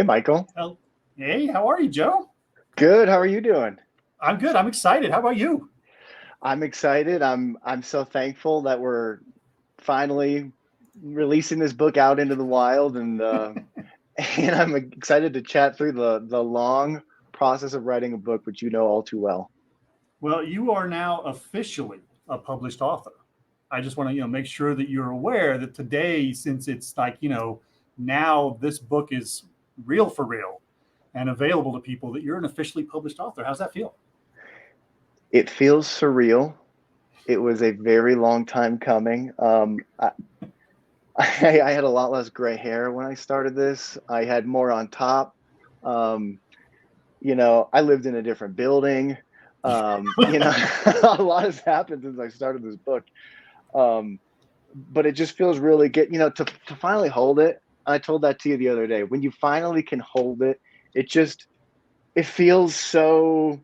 Hey, Michael. Well, hey, how are you, Joe? Good. How are you doing? I'm good. I'm excited. How about you? I'm excited. I'm so thankful that we're finally releasing this book out into the wild, and and I'm excited to chat through the long process of writing a book, which you know all too well. Well, you are now officially a published author. I just want to, make sure that you're aware that today, since it's like, now this book is real for real and available to people, that you're an officially published author. How's that feel? It feels surreal. It was a very long time coming. I had a lot less gray hair when I started this. I had more on top. Um, I lived in a different building. A lot has happened since I started this book. Um, but it just feels really good, to finally hold it. I told that to you the other day. When you finally can hold it, it just it feels so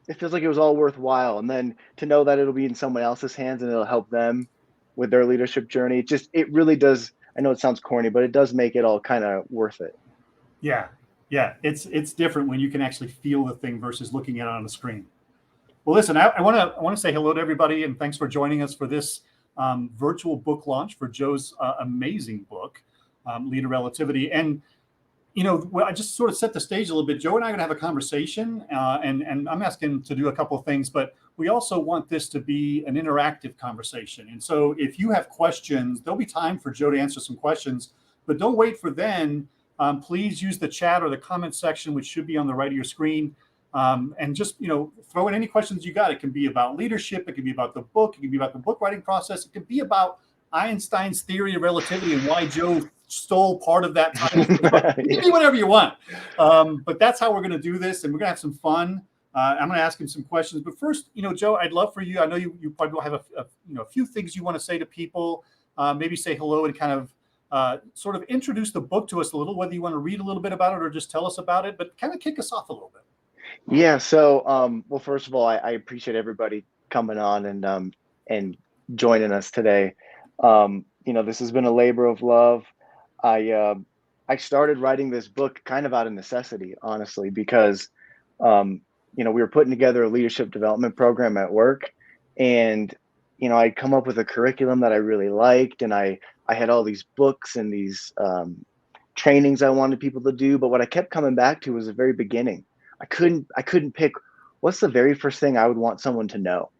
it feels like it was all worthwhile. And then to know that it'll be in someone else's hands and it'll help them with their leadership journey, it really does. I know it sounds corny, but it does make it all kind of worth it. Yeah, yeah. It's different when you can actually feel the thing versus looking at it on a screen. Well, listen, I want to say hello to everybody and thanks for joining us for this virtual book launch for Joe's amazing book, Leader Relativity. And I just sort of set the stage a little bit. Joe and I are going to have a conversation, and I'm asking to do a couple of things, but we also want this to be an interactive conversation. And so, if you have questions, there'll be time for Joe to answer some questions, but don't wait for then. Please use the chat or the comment section, which should be on the right of your screen, and just throw in any questions you got. It can be about leadership, it can be about the book, it can be about the book writing process, it can be about Einstein's theory of relativity and why Joe stole part of that title from his book. It can be whatever you want. But that's how we're going to do this, and we're going to have some fun. I'm going to ask him some questions. But first, Joe, I'd love for you. I know you probably will have a few things you want to say to people. Maybe say hello and kind of sort of introduce the book to us a little, whether you want to read a little bit about it or just tell us about it, but kind of kick us off a little bit. Yeah. So, well, first of all, I appreciate everybody coming on and joining us today. This has been a labor of love. I uh, I started writing this book kind of out of necessity, honestly, because we were putting together a leadership development program at work, and I'd come up with a curriculum that I really liked, and I had all these books and these trainings I wanted people to do, but what I kept coming back to was the very beginning. I couldn't pick what's the very first thing I would want someone to know,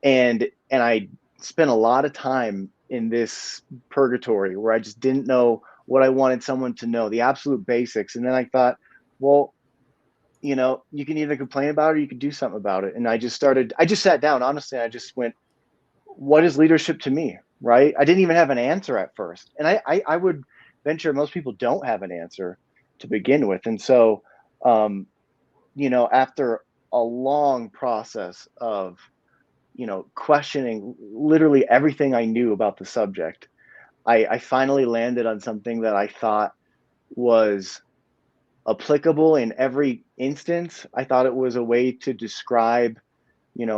and I spent a lot of time in this purgatory where I just didn't know what I wanted someone to know, the absolute basics. And then I thought, well, you can either complain about it or you can do something about it. And I just sat down, honestly, I just went, what is leadership to me? Right. I didn't even have an answer at first. And I would venture most people don't have an answer to begin with. And so, after a long process of questioning literally everything I knew about the subject, I finally landed on something that I thought was applicable in every instance. I thought it was a way to describe,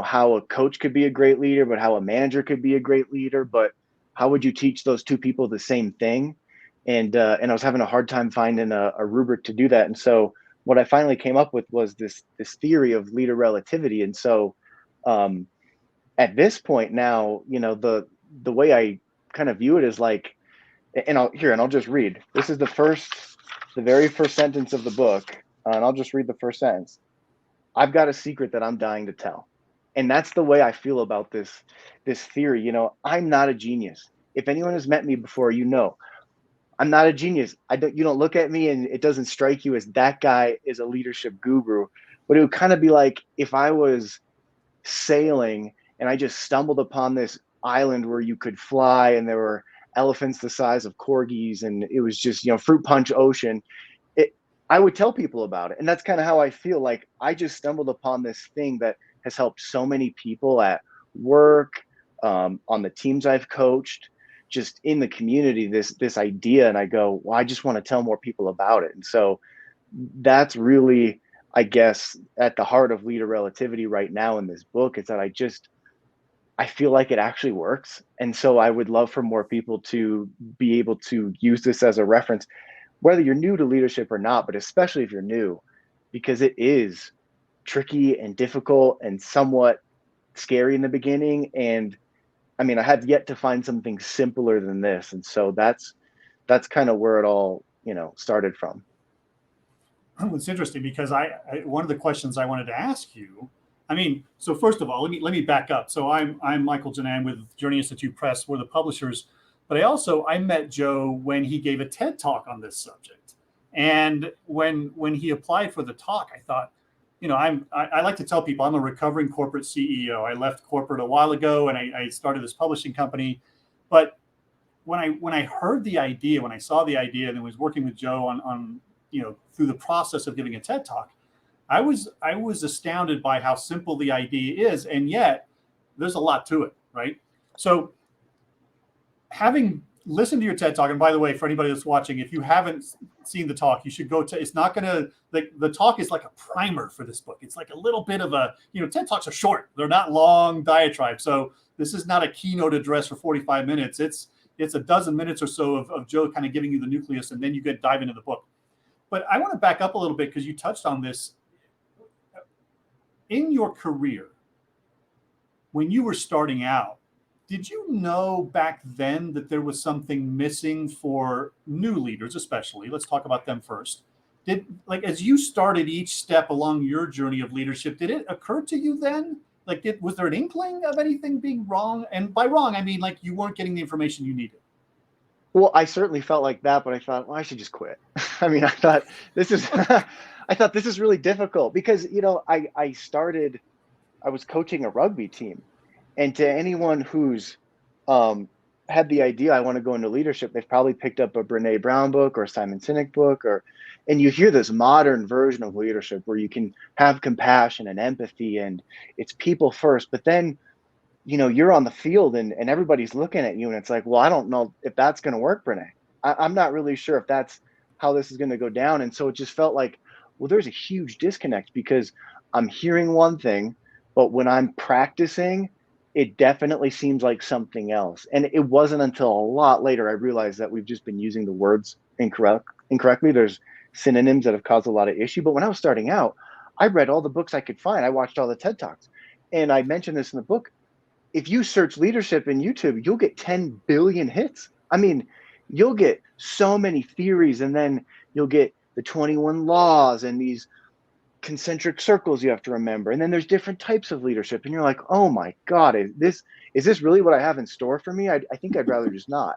how a coach could be a great leader, but how a manager could be a great leader. But how would you teach those two people the same thing? And I was having a hard time finding a rubric to do that. And so what I finally came up with was this theory of leader relativity. And so um, at this point now, the way I kind of view it is like, and I'll just read. This is the very first sentence of the book, and I'll just read the first sentence. I've got a secret that I'm dying to tell, and that's the way I feel about this theory. I'm not a genius. If anyone has met me before, I'm not a genius. You don't look at me and it doesn't strike you as that guy is a leadership guru. But it would kind of be like if I was sailing and I just stumbled upon this island where you could fly and there were elephants the size of corgis and it was just, fruit punch ocean. It, I would tell people about it. And that's kind of how I feel. Like I just stumbled upon this thing that has helped so many people at work, on the teams I've coached, just in the community, this idea. And I go, well, I just want to tell more people about it. And so that's really, I guess, at the heart of leader relativity right now in this book, is that I feel like it actually works. And so I would love for more people to be able to use this as a reference. whether you're new to leadership or not, but especially if you're new, because it is tricky and difficult and somewhat scary in the beginning. And I mean, I have yet to find something simpler than this. And so that's kind of where it all, started from. It's interesting because one of the questions I wanted to ask you, I mean, so first of all, let me back up. So I'm Michael Janan with Journey Institute Press. We're the publishers, but I met Joe when he gave a TED talk on this subject, and when he applied for the talk, I thought, I like to tell people I'm a recovering corporate CEO. I left corporate a while ago, and I started this publishing company, but when I heard the idea, when I saw the idea, and was working with Joe on through the process of giving a TED talk, I was astounded by how simple the idea is, and yet there's a lot to it, right? So, having listened to your TED talk, and by the way, for anybody that's watching, if you haven't seen the talk, you should go to. It's not gonna like the talk is like a primer for this book. It's like a little bit of a TED talks are short; they're not long diatribes. So this is not a keynote address for 45 minutes. It's a dozen minutes or so of Joe kind of giving you the nucleus, and then you get dive into the book. But I want to back up a little bit because you touched on this. In your career, when you were starting out, did you know back then that there was something missing for new leaders, especially? Let's talk about them first. As you started each step along your journey of leadership, did it occur to you then? Was there an inkling of anything being wrong? And by wrong, I mean like you weren't getting the information you needed. Well, I certainly felt like that, but I thought, well, I should just quit. I mean, I thought this is, I thought this is really difficult because, I was coaching a rugby team, and to anyone who's had the idea, I want to go into leadership, they've probably picked up a Brene Brown book or a Simon Sinek book, and you hear this modern version of leadership where you can have compassion and empathy and it's people first, but then you're on the field and everybody's looking at you and it's like, well, I don't know if that's going to work, Brene. I'm not really sure if that's how this is going to go down. And so it just felt like, well, there's a huge disconnect because I'm hearing one thing, but when I'm practicing, it definitely seems like something else. And it wasn't until a lot later I realized that we've just been using the words incorrectly. There's synonyms that have caused a lot of issue. But when I was starting out, I read all the books I could find. I watched all the TED Talks. And I mentioned this in the book. If you search leadership in YouTube, you'll get 10 billion hits. I mean, you'll get so many theories, and then you'll get the 21 laws and these concentric circles you have to remember. And then there's different types of leadership. And you're like, oh my God, is this really what I have in store for me? I think I'd rather just not.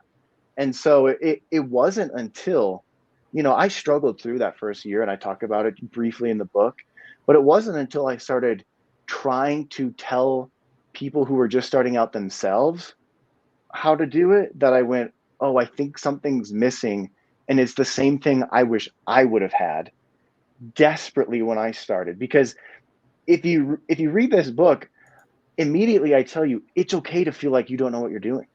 And so it wasn't until, I struggled through that first year, and I talk about it briefly in the book, but it wasn't until I started trying to tell people who were just starting out themselves how to do it that I went, oh, I think something's missing. And it's the same thing I wish I would have had desperately when I started. Because if you read this book, immediately I tell you it's okay to feel like you don't know what you're doing.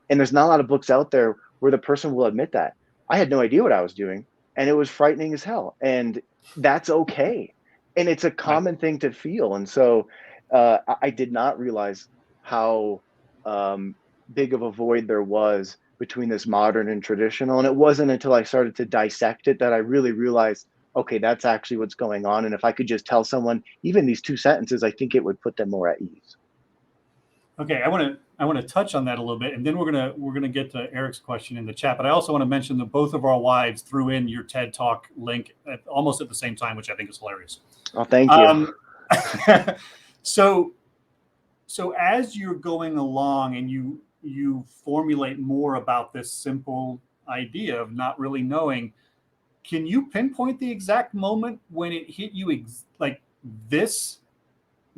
And there's not a lot of books out there where the person will admit that. I had no idea what I was doing, and it was frightening as hell. And that's okay. And it's a common thing to feel. And so I did not realize how big of a void there was between this modern and traditional. And it wasn't until I started to dissect it that I really realized, okay, that's actually what's going on. And if I could just tell someone even these two sentences, I think it would put them more at ease. Okay, I want to touch on that a little bit, and then we're gonna get to Eric's question in the chat. But I also want to mention that both of our wives threw in your TED Talk link almost at the same time, which I think is hilarious. Oh, thank you. So as you're going along and you formulate more about this simple idea of not really knowing, can you pinpoint the exact moment when it hit you like this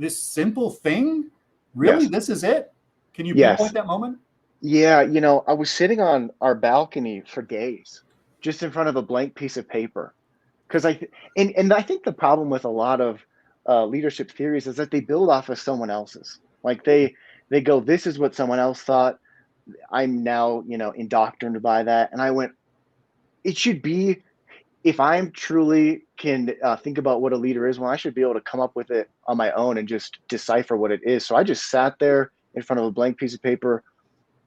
simple thing? Really? Yes. This is it? Can you Yes. pinpoint that moment? Yeah. I was sitting on our balcony for days, just in front of a blank piece of paper. Because and I think the problem with a lot of leadership theories is that they build off of someone else's. Like they go, this is what someone else thought. I'm now, indoctrined by that. And I went, it should be, if I'm truly can think about what a leader is, well, I should be able to come up with it on my own and just decipher what it is. So I just sat there in front of a blank piece of paper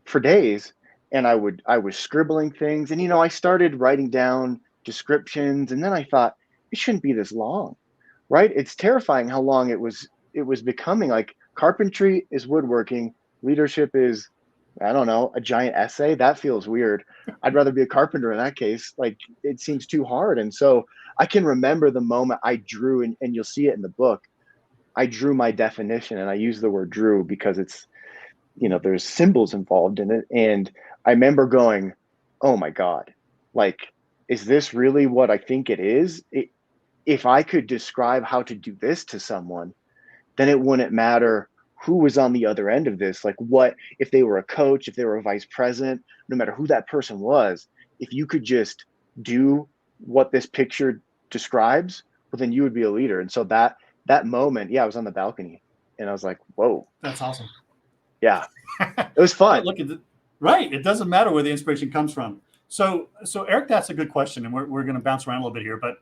for days, and I was scribbling things. And, I started writing down descriptions. And then I thought, it shouldn't be this long, right? It's terrifying how long it was becoming. Like, carpentry is woodworking, leadership is, I don't know, a giant essay. That feels weird. I'd rather be a carpenter in that case. Like, it seems too hard. And so I can remember the moment I drew, and you'll see it in the book. I drew my definition, and I use the word drew because it's, there's symbols involved in it. And I remember going, oh my God, like, is this really what I think it is? If I could describe how to do this to someone, then it wouldn't matter who was on the other end of this. Like, what if they were a coach, if they were a vice president, no matter who that person was, if you could just do what this picture describes, well, then you would be a leader. And so that moment, yeah, I was on the balcony and I was like, whoa. That's awesome. Yeah, it was fun. Look at right. It doesn't matter where the inspiration comes from. So Eric, that's a good question, and we're going to bounce around a little bit here. But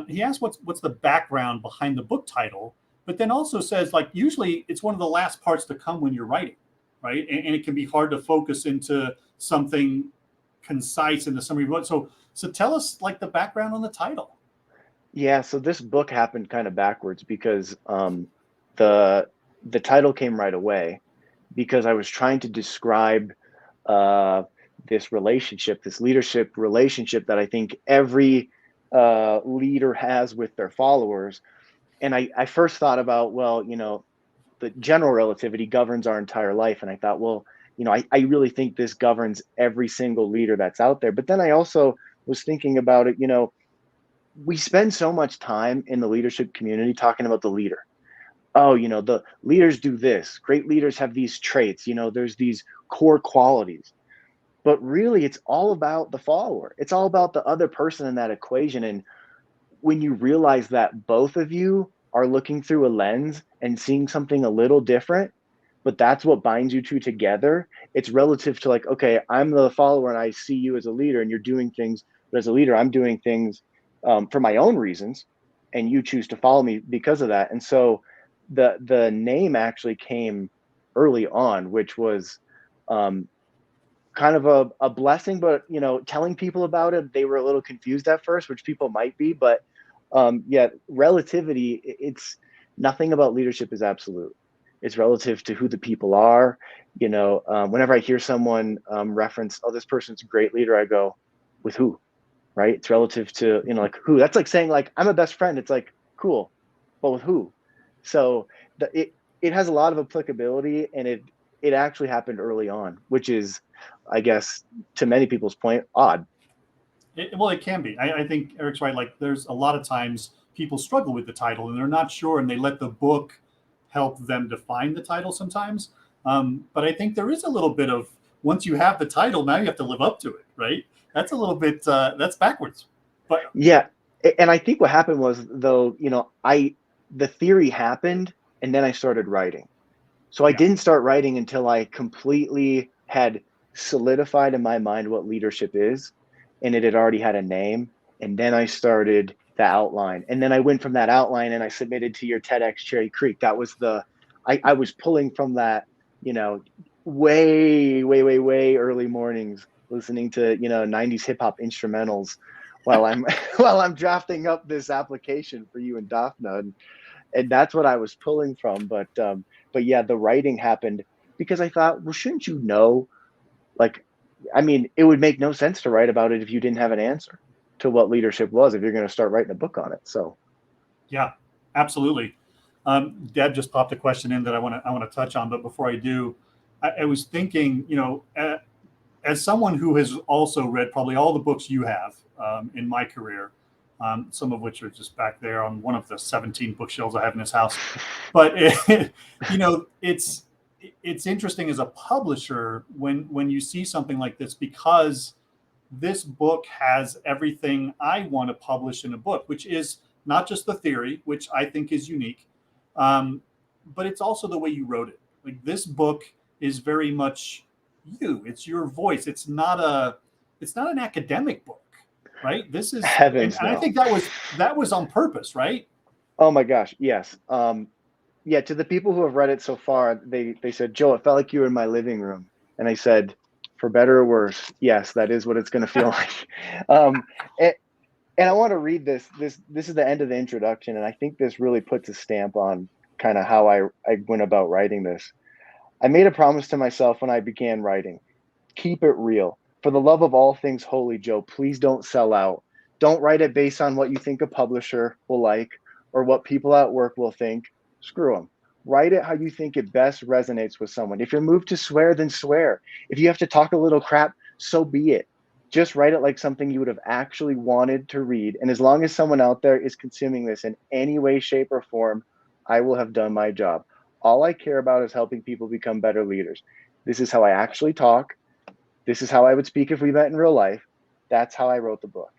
he asked what's the background behind the book title, but then also says, like, usually it's one of the last parts to come when you're writing, right? And it can be hard to focus into something concise in the summary. So tell us, like, the background on the title. Yeah, so this book happened kind of backwards because the title came right away because I was trying to describe this relationship, this leadership relationship that I think every leader has with their followers. And I first thought about, well, the general relativity governs our entire life. And I thought, well, I really think this governs every single leader that's out there. But then I also was thinking about it, we spend so much time in the leadership community talking about the leader. Oh, the leaders do this. Great leaders have these traits. There's these core qualities. But really, it's all about the follower. It's all about the other person in that equation. And when you realize that both of you are looking through a lens and seeing something a little different, but that's what binds you two together, it's relative to, like, okay, I'm the follower and I see you as a leader and you're doing things, but as a leader, I'm doing things for my own reasons, and you choose to follow me because of that. And so the name actually came early on, which was kind of a blessing, but telling people about it, they were a little confused at first, which people might be. But yeah, relativity, it's nothing about leadership is absolute. It's relative to who the people are. Whenever I hear someone reference, oh, this person's a great leader, I go, with who? Right? It's relative to, like, who. That's like saying, like, I'm a best friend. It's like, cool, but with who? So it has a lot of applicability, and it actually happened early on, which is, I guess, to many people's point, odd. Well, it can be. I think Eric's right. Like, there's a lot of times people struggle with the title and they're not sure, and they let the book help them define the title sometimes. But I think there is a little bit of, once you have the title, now you have to live up to it, right? That's a little bit, that's backwards. But yeah, and I think what happened was, though, the theory happened, and then I started writing. So I yeah, didn't start writing until I completely had solidified in my mind what leadership is, and it had already had a name. And then I started the outline. And then I went from that outline and I submitted to your TEDx Cherry Creek. That was I was pulling from that, way, way, way, way early mornings, listening to, 90s hip hop instrumentals while I'm while I'm drafting up this application for you and Daphna. And that's what I was pulling from. But yeah, the writing happened because I thought, well, shouldn't you know? Like, I mean, it would make no sense to write about it if you didn't have an answer to what leadership was, if you're going to start writing a book on it. So yeah, absolutely. Deb just popped a question in that I want to touch on, but before I do, I was thinking, as someone who has also read probably all the books you have in my career, some of which are just back there on one of the 17 bookshelves I have in this house. But it's interesting as a publisher when you see something like this, because this book has everything I want to publish in a book, which is not just the theory, which I think is unique, but it's also the way you wrote it. Like, this book is very much you. It's your voice. It's not an academic book, right? This is, and heavens I no. think that was on purpose, right? Oh my gosh, yes. Yeah, to the people who have read it so far, they said, Joe, it felt like you were in my living room. And I said, for better or worse, yes, that is what it's going to feel like. Um, And I want to read this. This is the end of the introduction, and I think this really puts a stamp on kind of how I went about writing this. I made a promise to myself when I began writing. Keep it real. For the love of all things holy, Joe, please don't sell out. Don't write it based on what you think a publisher will like or what people at work will think. Screw them. Write it how you think it best resonates with someone. If you're moved to swear, then swear. If you have to talk a little crap, so be it. Just write it like something you would have actually wanted to read. And as long as someone out there is consuming this in any way, shape, or form, I will have done my job. All I care about is helping people become better leaders. This is how I actually talk. This is how I would speak if we met in real life. That's how I wrote the book.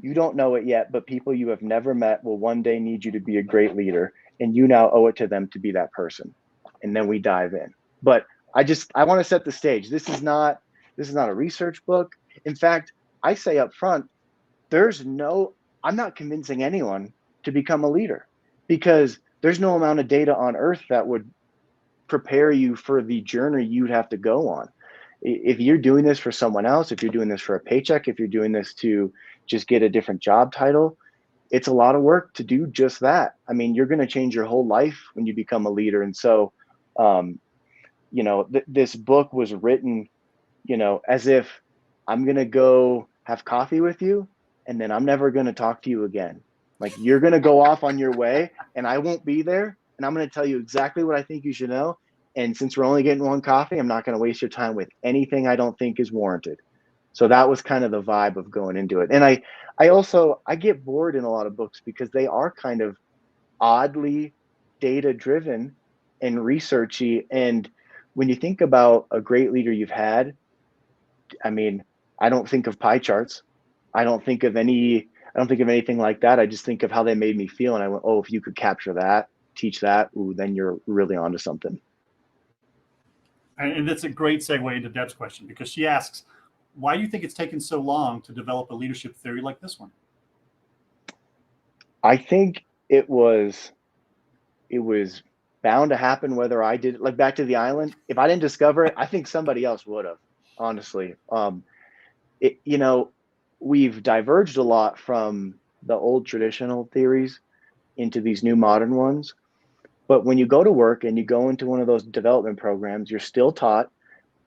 You don't know it yet, but people you have never met will one day need you to be a great leader, and you now owe it to them to be that person. And then we dive in. But I want to set the stage. This is not a research book. In fact, I say up front, I'm not convincing anyone to become a leader because there's no amount of data on earth that would prepare you for the journey you'd have to go on. If you're doing this for someone else, if you're doing this for a paycheck, if you're doing this to just get a different job title, it's a lot of work to do just that. I mean, you're going to change your whole life when you become a leader. And so, this book was written, as if I'm going to go have coffee with you and then I'm never going to talk to you again. Like you're going to go off on your way and I won't be there. And I'm going to tell you exactly what I think you should know. And since we're only getting one coffee, I'm not going to waste your time with anything I don't think is warranted. So that was kind of the vibe of going into it. And I get bored in a lot of books because they are kind of oddly data driven and researchy. And when you think about a great leader you've had, I mean, I don't think of pie charts. I don't think of anything like that. I just think of how they made me feel. And I went, oh, if you could capture that, teach that, ooh, then you're really onto something. And that's a great segue into Deb's question because she asks, why do you think it's taken so long to develop a leadership theory like this one? I think it was bound to happen whether I did, like back to the island. If I didn't discover it, I think somebody else would have, honestly. It, you know, we've diverged a lot from the old traditional theories into these new modern ones. But when you go to work and you go into one of those development programs, you're still taught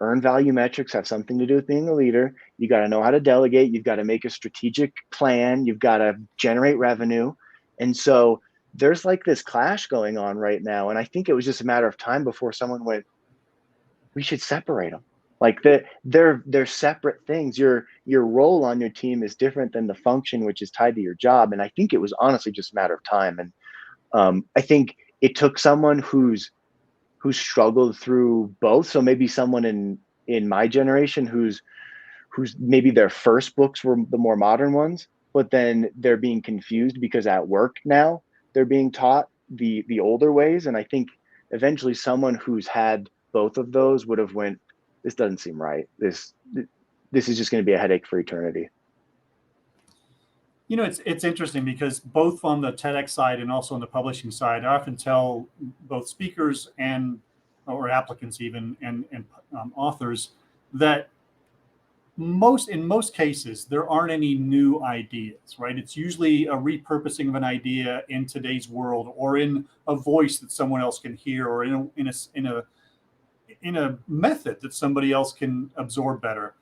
earned value metrics have something to do with being a leader. You got to know how to delegate. You've got to make a strategic plan. You've got to generate revenue. And so there's like this clash going on right now. And I think it was just a matter of time before someone went, we should separate them. Like they're separate things. Your role on your team is different than the function, which is tied to your job. And I think it was honestly just a matter of time. And I think it took someone who struggled through both. So maybe someone in my generation who's maybe their first books were the more modern ones, but then they're being confused because at work now they're being taught the older ways. And I think eventually someone who's had both of those would have went, this doesn't seem right. This is just going to be a headache for eternity. You know, it's interesting because both on the TEDx side and also on the publishing side, I often tell both speakers and or applicants even and authors that in most cases there aren't any new ideas, right? It's usually a repurposing of an idea in today's world or in a voice that someone else can hear or in a method that somebody else can absorb better.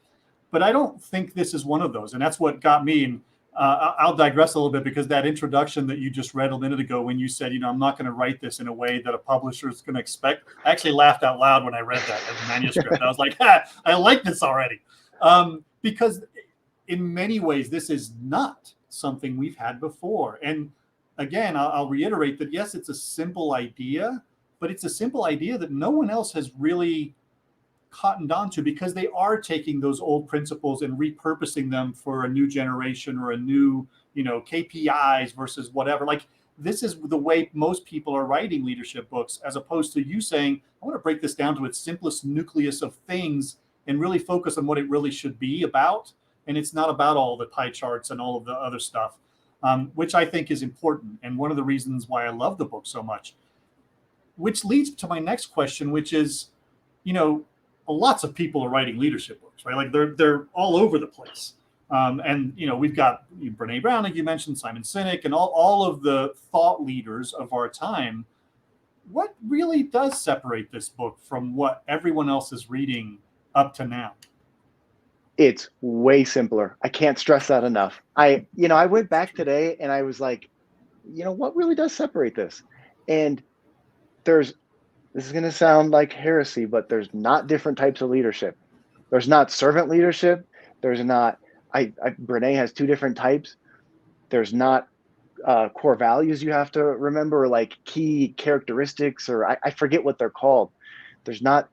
But I don't think this is one of those, and that's what got me. And I'll digress a little bit because that introduction that you just read a minute ago, when you said, I'm not going to write this in a way that a publisher is going to expect, I actually laughed out loud when I read that as a manuscript. I was like, I like this already, because in many ways this is not something we've had before. And again, I'll reiterate that yes, it's a simple idea, but it's a simple idea that no one else has really cottoned onto because they are taking those old principles and repurposing them for a new generation or a new, KPIs versus whatever. Like this is the way most people are writing leadership books, as opposed to you saying, I want to break this down to its simplest nucleus of things and really focus on what it really should be about. And it's not about all the pie charts and all of the other stuff, which I think is important. And one of the reasons why I love the book so much, which leads to my next question, which is, lots of people are writing leadership books, right? Like they're all over the place. And we've got Brene Brown, like you mentioned, Simon Sinek, and all of the thought leaders of our time. What really does separate this book from what everyone else is reading up to now? It's way simpler. I can't stress that enough. I went back today and I was like, what really does separate this? And there's this is going to sound like heresy, but there's not different types of leadership. There's not servant leadership. There's not. Brene has two different types. There's not core values you have to remember, like key characteristics, or I forget what they're called. There's not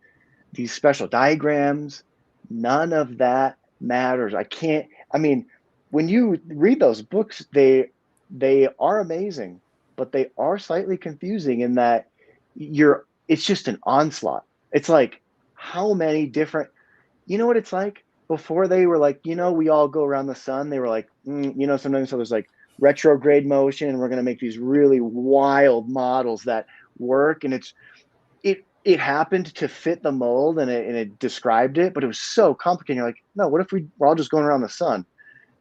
these special diagrams. None of that matters. I mean, when you read those books, they are amazing, but they are slightly confusing in that it's just an onslaught. It's like, how many different, what it's like before they were like, we all go around the sun. They were like, sometimes so there's like retrograde motion, and we're going to make these really wild models that work. And it happened to fit the mold, and it described it, but it was so complicated. You're like, no, what if we're all just going around the sun?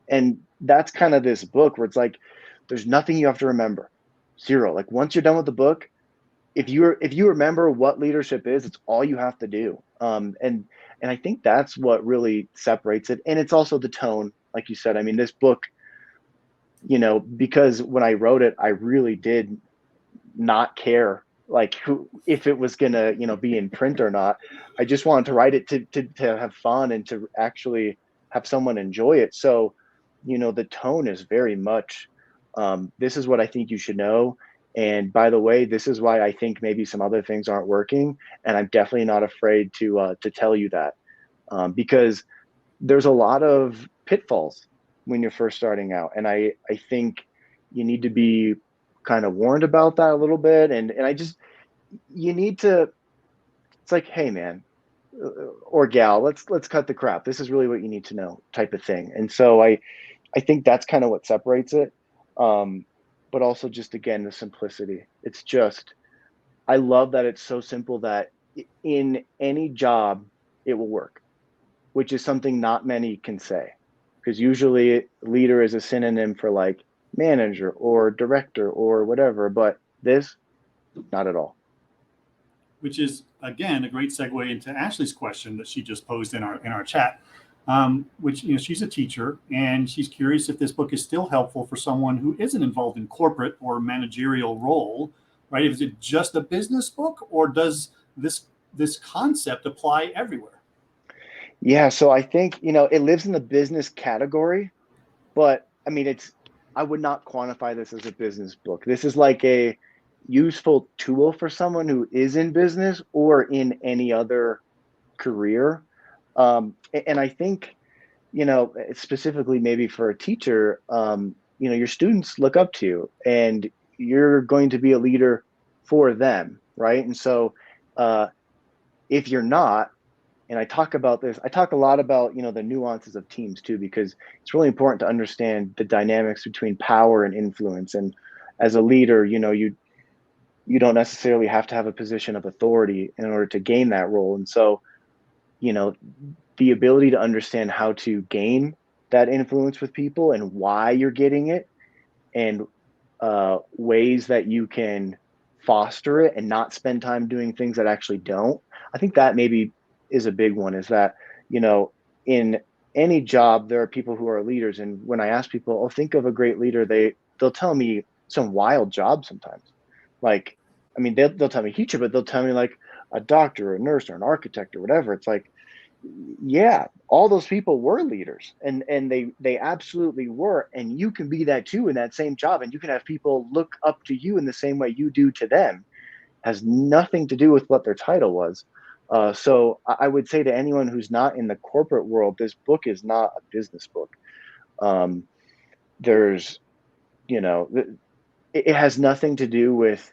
And that's kind of this book where it's like, there's nothing you have to remember. Zero. Like, once you're done with the book, if you remember what leadership is, it's all you have to do. And I think that's what really separates it. And it's also the tone, like you said. I mean, this book, because when I wrote it, I really did not care like if it was gonna be in print or not. I just wanted to write it to have fun and to actually have someone enjoy it. So the tone is very much, this is what I think you should know, and by the way, this is why I think maybe some other things aren't working, and I'm definitely not afraid to tell you that, because there's a lot of pitfalls when you're first starting out, and I think you need to be kind of warned about that a little bit. And you need to, it's like, hey man, or gal, let's cut the crap. This is really what you need to know, type of thing. And so I think that's kind of what separates it. But also, just again, the simplicity. It's just, I love that it's so simple that in any job it will work, which is something not many can say, because usually leader is a synonym for like manager or director or whatever, but this, not at all. Which is again a great segue into Ashley's question that she just posed in our chat. Which she's a teacher, and she's curious if this book is still helpful for someone who isn't involved in corporate or managerial role, right? Is it just a business book, or does this concept apply everywhere? Yeah, so I think it lives in the business category, but I mean, I would not quantify this as a business book. This is like a useful tool for someone who is in business or in any other career. And I think, specifically maybe for a teacher, your students look up to you, and you're going to be a leader for them, right? And so if you're not, and I talk about this, I talk a lot about, the nuances of teams too, because it's really important to understand the dynamics between power and influence. And as a leader, you don't necessarily have to have a position of authority in order to gain that role. And so, the ability to understand how to gain that influence with people and why you're getting it, and ways that you can foster it and not spend time doing things that actually don't. I think that maybe is a big one, is that, in any job, there are people who are leaders. And when I ask people, oh, think of a great leader, they'll tell me some wild job sometimes. Like, I mean, they'll tell me teacher, but they'll tell me like a doctor or a nurse or an architect or whatever. It's like, yeah, all those people were leaders, and they absolutely were. And you can be that too in that same job, and you can have people look up to you in the same way you do to them. Has nothing to do with what their title was. So I would say to anyone who's not in the corporate world, this book is not a business book. There's, it has nothing to do with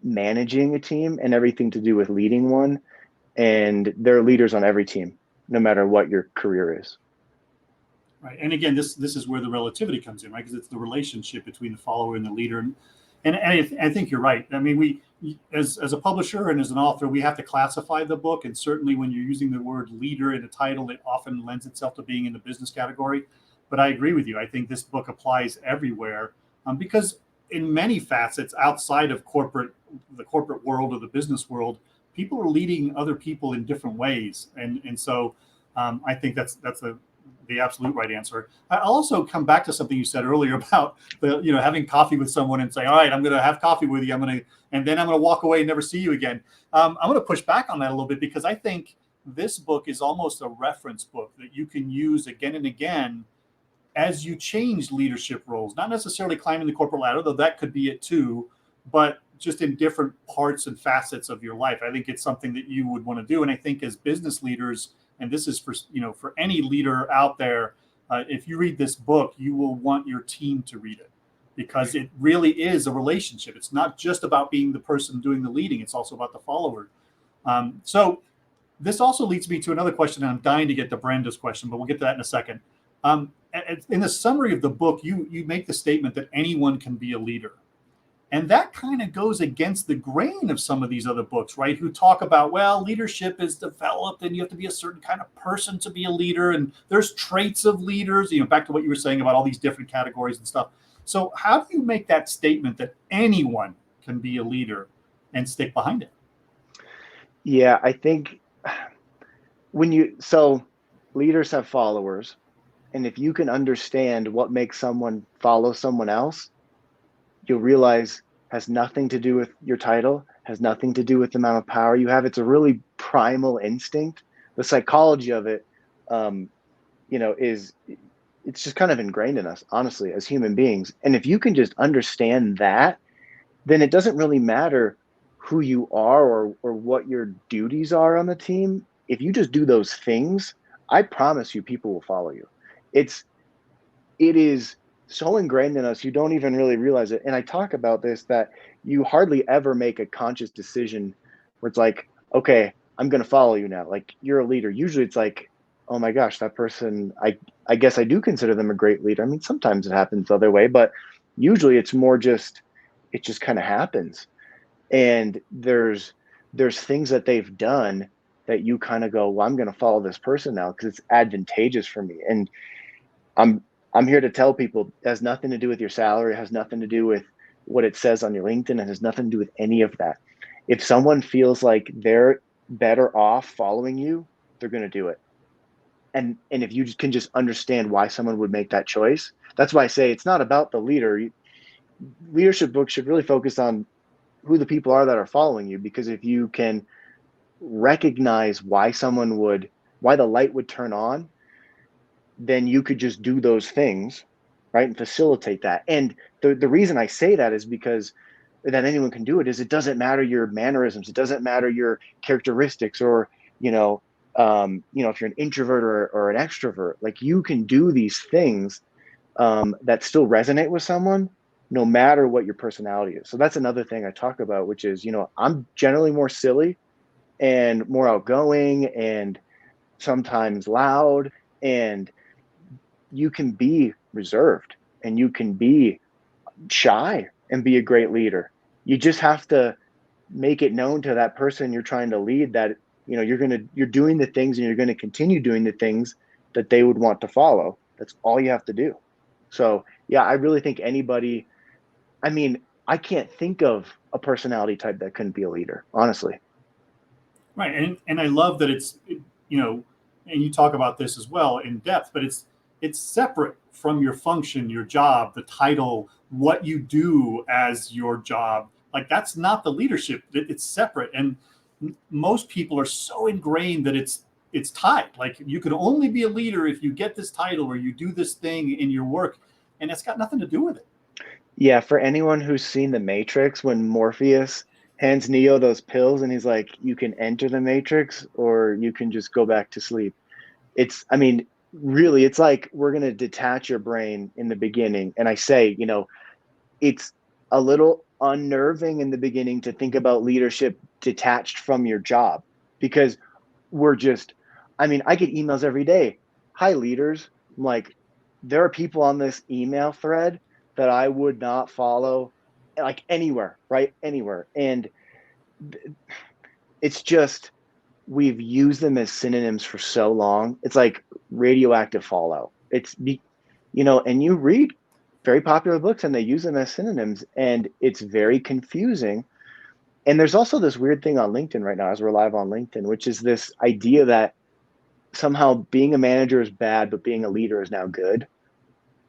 managing a team, and everything to do with leading one. And there are leaders on every team, no matter what your career is. Right. And again, this is where the relativity comes in, right? Because it's the relationship between the follower and the leader. And I think you're right. I mean, we, as a publisher and as an author, we have to classify the book. And certainly when you're using the word leader in a title, it often lends itself to being in the business category. But I agree with you. I think this book applies everywhere, because in many facets outside of the corporate world or the business world, people are leading other people in different ways, and so I think that's the absolute right answer. I'll also come back to something you said earlier about having coffee with someone and say, all right, I'm going to have coffee with you. And then I'm going to walk away and never see you again. I'm going to push back on that a little bit, because I think this book is almost a reference book that you can use again and again as you change leadership roles, not necessarily climbing the corporate ladder, though that could be it too, but just in different parts and facets of your life. I think it's something that you would want to do. And I think as business leaders, and this is for any leader out there, if you read this book, you will want your team to read it, because it really is a relationship. It's not just about being the person doing the leading. It's also about the follower. So this also leads me to another question. And I'm dying to get to Brenda's question, but we'll get to that in a second. In the summary of the book, you make the statement that anyone can be a leader. And that kind of goes against the grain of some of these other books, right? Who talk about, well, leadership is developed and you have to be a certain kind of person to be a leader. And there's traits of leaders, back to what you were saying about all these different categories and stuff. So how do you make that statement that anyone can be a leader and stick behind it? Yeah, I think leaders have followers. And if you can understand what makes someone follow someone else, you'll realize has nothing to do with your title, has nothing to do with the amount of power you have. It's a really primal instinct. The psychology of it, it's just kind of ingrained in us, honestly, as human beings. And if you can just understand that, then it doesn't really matter who you are or what your duties are on the team. If you just do those things, I promise you, people will follow you. It is so ingrained in us, you don't even really realize it. And I talk about this, that you hardly ever make a conscious decision where it's like, okay, I'm going to follow you now. Like, you're a leader. Usually it's like, oh my gosh, that person, I guess I do consider them a great leader. I mean, sometimes it happens the other way, but usually it's more just, it just kind of happens. And there's things that they've done that you kind of go, well, I'm going to follow this person now because it's advantageous for me. And I'm here to tell people it has nothing to do with your salary. It has nothing to do with what it says on your LinkedIn. It has nothing to do with any of that. If someone feels like they're better off following you, they're going to do it. And if you can just understand why someone would make that choice, that's why I say it's not about the leader. Leadership books should really focus on who the people are that are following you, because if you can recognize why the light would turn on, then you could just do those things, right, and facilitate that. And the reason I say that is because that anyone can do it is it doesn't matter your mannerisms, it doesn't matter your characteristics, or if you're an introvert or an extrovert, like, you can do these things that still resonate with someone, no matter what your personality is. So that's another thing I talk about, which is, I'm generally more silly and more outgoing and sometimes loud, and you can be reserved and you can be shy and be a great leader. You just have to make it known to that person you're trying to lead that, you're doing the things and you're going to continue doing the things that they would want to follow. That's all you have to do. So yeah, I really think anybody, I can't think of a personality type that couldn't be a leader, honestly. Right. And I love that and you talk about this as well in depth, but it's separate from your function, your job, the title, what you do as your job. Like, that's not the leadership. It's separate. And most people are so ingrained that it's tied. Like, you can only be a leader if you get this title or you do this thing in your work, and it's got nothing to do with it. Yeah, for anyone who's seen The Matrix, when Morpheus hands Neo those pills and he's like, you can enter the Matrix or you can just go back to sleep. Really, it's like, we're going to detach your brain in the beginning. And I say, it's a little unnerving in the beginning to think about leadership detached from your job, because I get emails every day. Hi, leaders. I'm like, there are people on this email thread that I would not follow, like, anywhere, right? Anywhere. And it's just, we've used them as synonyms for so long. It's like radioactive fallout. and you read very popular books and they use them as synonyms, and it's very confusing. And there's also this weird thing on LinkedIn right now, as we're live on LinkedIn, which is this idea that somehow being a manager is bad, but being a leader is now good,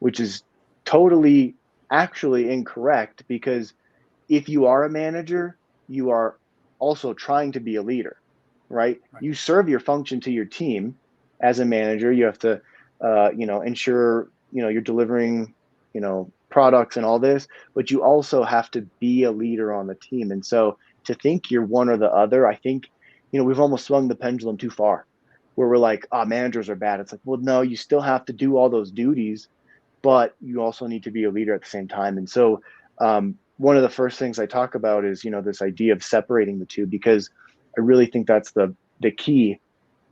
which is totally actually incorrect, because if you are a manager, you are also trying to be a leader, right? Right. You serve your function to your team as a manager. You have to, ensure, you're delivering, products and all this, but you also have to be a leader on the team. And so to think you're one or the other, I think, we've almost swung the pendulum too far, where we're like, oh, managers are bad. It's like, well, no, you still have to do all those duties, but you also need to be a leader at the same time. And so, one of the first things I talk about is, this idea of separating the two, because I really think that's the key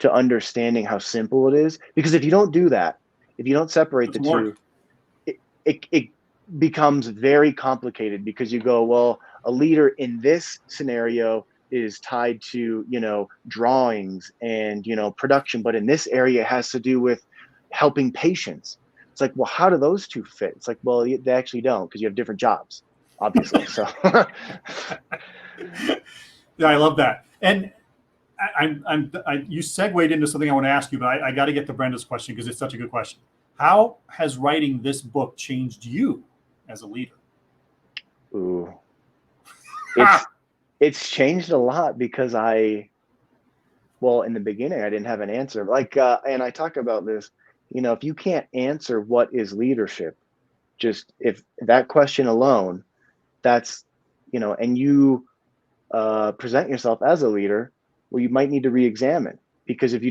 to understanding how simple it is. Because if you don't do that, if you don't separate the Doesn't work. two, it becomes very complicated, because you go, well, a leader in this scenario is tied to, drawings and, production, but in this area it has to do with helping patients. It's like, well, how do those two fit? It's like, well, they actually don't, because you have different jobs, obviously. So Yeah, I love that. And you segued into something I want to ask you, but I got to get to Brenda's question because it's such a good question. How has writing this book changed you as a leader? ooh, it's changed a lot, because well, in the beginning, I didn't have an answer. Like, and I talk about this, if you can't answer what is leadership, just if that question alone, that's, and you present yourself as a leader, well, you might need to re-examine, because if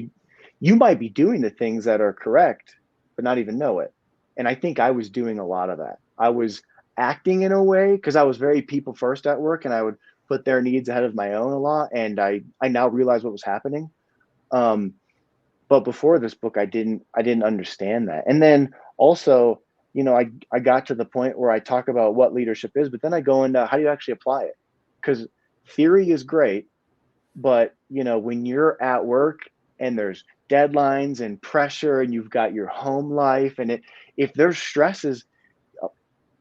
you might be doing the things that are correct, but not even know it. And I think I was doing a lot of that. I was acting in a way, because I was very people first at work, and I would put their needs ahead of my own a lot. And I now realize what was happening. Um, but before this book, I didn't understand that. And then also, I got to the point where I talk about what leadership is, but then I go into how do you actually apply it? Because theory is great, but when you're at work and there's deadlines and pressure, and you've got your home life, and if there's stresses,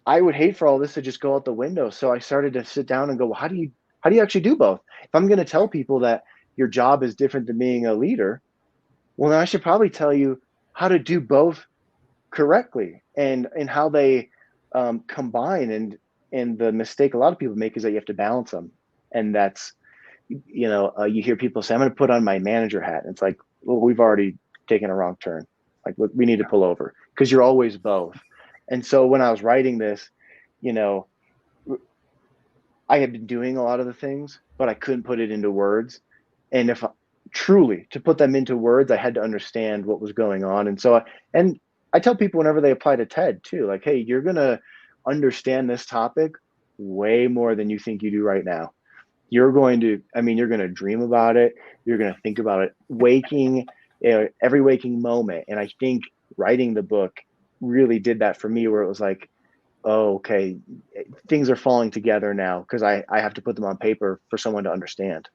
I would hate for all this to just go out the window. So I started to sit down and go, well, how do you actually do both? If I'm going to tell people that your job is different than being a leader, well, then I should probably tell you how to do both correctly, and how they combine. And the mistake a lot of people make is that you have to balance them. And that's, you hear people say, I'm going to put on my manager hat. And it's like, well, we've already taken a wrong turn. Like, look, we need to Yeah. pull over, because you're always both. And so when I was writing this, you know, I had been doing a lot of the things, but I couldn't put it into words. And if truly to put them into words, I had to understand what was going on. And I tell people whenever they apply to TED too, like, hey, you're going to understand this topic way more than you think you do right now. You're going to dream about it. You're going to think about it every waking moment. And I think writing the book really did that for me, where it was like, oh, okay, things are falling together now, because I have to put them on paper for someone to understand.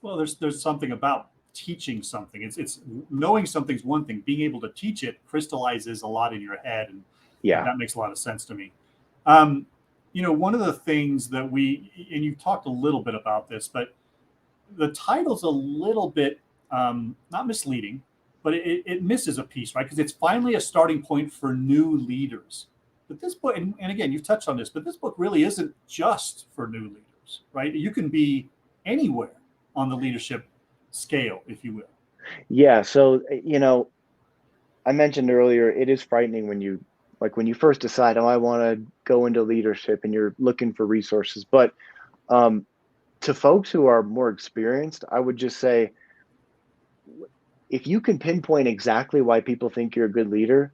Well, there's something about teaching something. It's knowing something's one thing. Being able to teach it crystallizes a lot in your head, and Yeah. that makes a lot of sense to me. Um, one of the things that and you've talked a little bit about this, but the title's a little bit not misleading, but it misses a piece, right? Because it's finally a starting point for new leaders. But this book, and again, you've touched on this, but this book really isn't just for new leaders, right? You can be anywhere on the leadership scale, if you will. Yeah. So, I mentioned earlier, it is frightening when you first decide, oh, I want to go into leadership, and you're looking for resources. But um, to folks who are more experienced, I would just say, if you can pinpoint exactly why people think you're a good leader,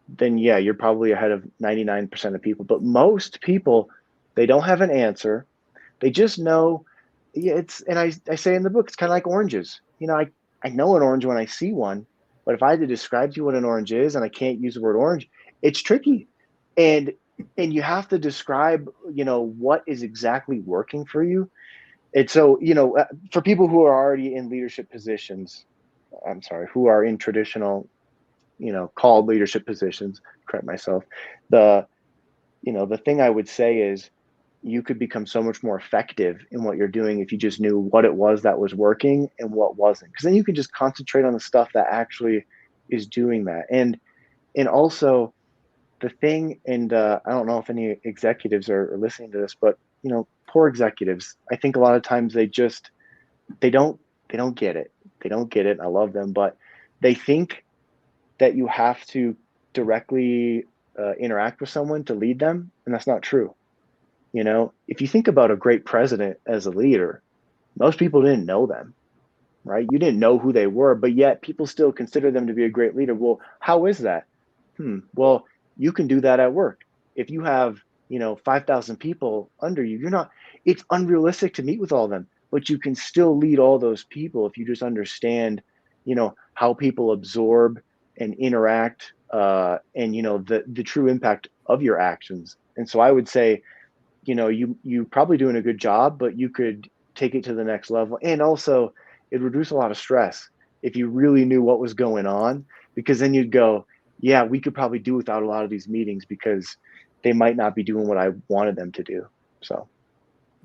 then yeah, you're probably ahead of 99% of people. But most people, they don't have an answer. They just know, yeah, and I say in the book, it's kind of like oranges. I know an orange when I see one, but if I had to describe to you what an orange is and I can't use the word orange, it's tricky. And and you have to describe, what is exactly working for you. And so, for people who are already in leadership positions, I'm sorry, who are in traditional called leadership positions, correct myself. The, the thing I would say is you could become so much more effective in what you're doing if you just knew what it was that was working and what wasn't. Because then you can just concentrate on the stuff that actually is doing that. And also the thing, and I don't know if any executives are listening to this, but poor executives, I think a lot of times they don't they don't get it. They don't get it. I love them, but they think that you have to directly interact with someone to lead them, and that's not true. If you think about a great president as a leader, most people didn't know them, right? You didn't know who they were, but yet people still consider them to be a great leader. Well, how is that? Well, you can do that at work. If you have, 5,000 people under you, it's unrealistic to meet with all of them, but you can still lead all those people if you just understand, how people absorb and interact, and, the true impact of your actions. And so I would say, you probably doing a good job, but you could take it to the next level. And also it reduce a lot of stress if you really knew what was going on, because then you'd go, yeah, we could probably do without a lot of these meetings because they might not be doing what I wanted them to do. So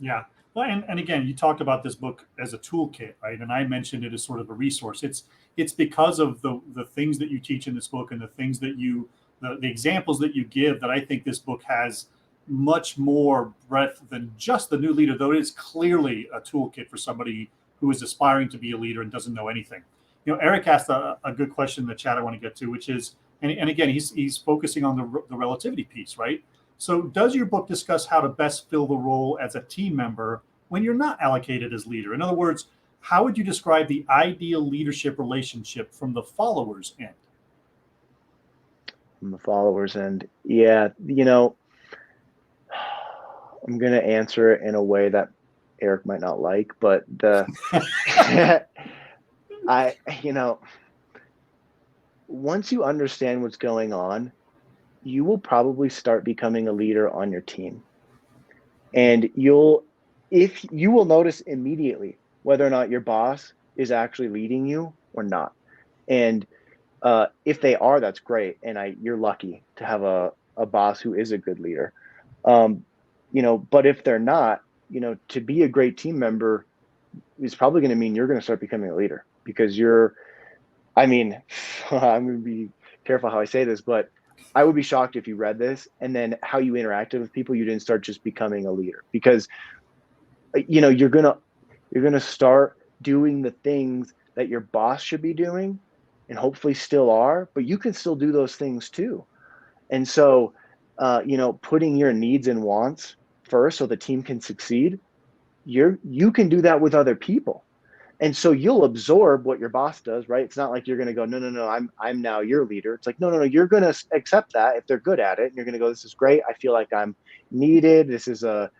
Yeah. Well, and again, you talked about this book as a toolkit, right? And I mentioned it as sort of a resource. It's because of the things that you teach in this book and the things that the examples that you give that I think this book has much more breadth than just the new leader, though it is clearly a toolkit for somebody who is aspiring to be a leader and doesn't know anything. Eric asked a good question in the chat I want to get to, which is, and again, he's focusing on the relativity piece, right? So does your book discuss how to best fill the role as a team member when you're not allocated as leader? In other words, how would you describe the ideal leadership relationship from the followers' end? from the followers end, yeah, I'm going to answer it in a way that Eric might not like, but I, once you understand what's going on, you will probably start becoming a leader on your team. And if you will notice immediately whether or not your boss is actually leading you or not. And if they are, that's great. And you're lucky to have a boss who is a good leader. Um, but if they're not, to be a great team member is probably going to mean you're going to start becoming a leader because I mean, I'm going to be careful how I say this, but I would be shocked if you read this and then how you interacted with people, you didn't start just becoming a leader because, you're going to start doing the things that your boss should be doing and hopefully still are, but you can still do those things too. And so, putting your needs and wants first so the team can succeed, you can do that with other people. And so you'll absorb what your boss does, right? It's not like you're going to go, no, no, no, I'm now your leader. It's like, no, no, no, you're going to accept that if they're good at it, and you're going to go, this is great. I feel like I'm needed. This is a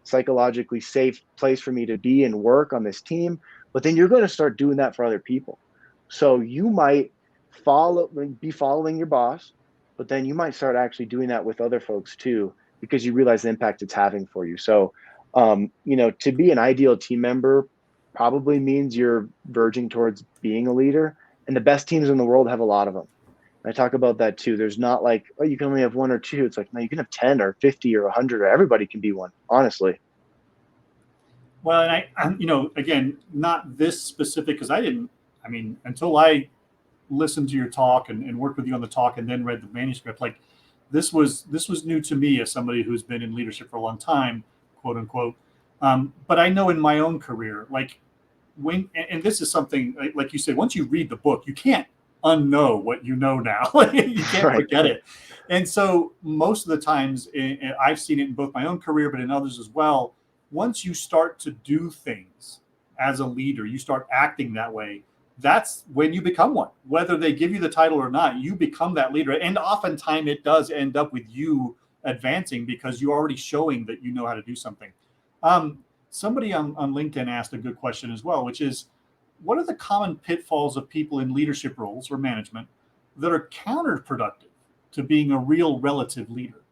psychologically safe place for me to be and work on this team. But then you're going to start doing that for other people. So you might be following your boss, but then you might start actually doing that with other folks too, because you realize the impact it's having for you. So, to be an ideal team member probably means you're verging towards being a leader. And the best teams in the world have a lot of them. And I talk about that too. There's not like, oh, you can only have one or two. It's like, no, you can have 10 or 50 or 100, or everybody can be one, honestly. Well, and again, not this specific because until I listened to your talk and worked with you on the talk and then read the manuscript, like this was new to me as somebody who's been in leadership for a long time, quote unquote. But I know in my own career, like and this is something like you said, once you read the book, you can't unknow what you know now. You can't Right. forget it. And so most of the times, I've seen it in both my own career, but in others as well. Once you start to do things as a leader, you start acting that way. That's when you become one. Whether they give you the title or not, you become that leader. And oftentimes it does end up with you advancing because you're already showing that you know how to do something. Somebody on LinkedIn asked a good question as well, which is, what are the common pitfalls of people in leadership roles or management that are counterproductive to being a real relative leader?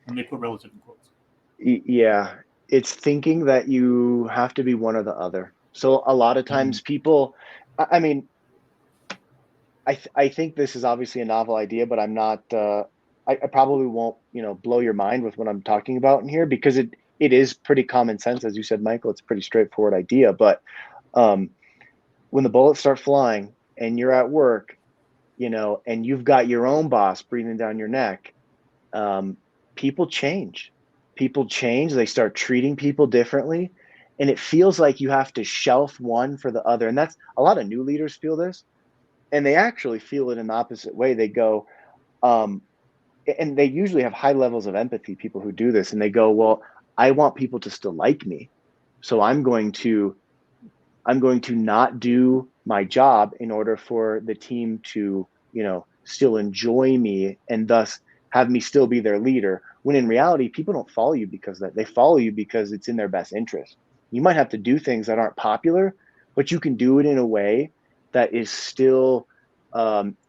And they put relative in quotes. Yeah. It's thinking that you have to be one or the other. So a lot of times people, I mean, I think this is obviously a novel idea, but I'm not. I probably won't, blow your mind with what I'm talking about in here because it is pretty common sense, as you said, Michael. It's a pretty straightforward idea. But um, when the bullets start flying and you're at work, and you've got your own boss breathing down your neck, um, people change. People change. They start treating people differently, and it feels like you have to shelf one for the other. And that's a lot of new leaders feel this, and they actually feel it in the opposite way. They go, um, and they usually have high levels of empathy, people who do this, and they go, well, I want people to still like me, so I'm going to not do my job in order for the team to, still enjoy me and thus have me still be their leader. When in reality, people don't follow you because that they follow you because it's in their best interest. You might have to do things that aren't popular, but you can do it in a way that is still,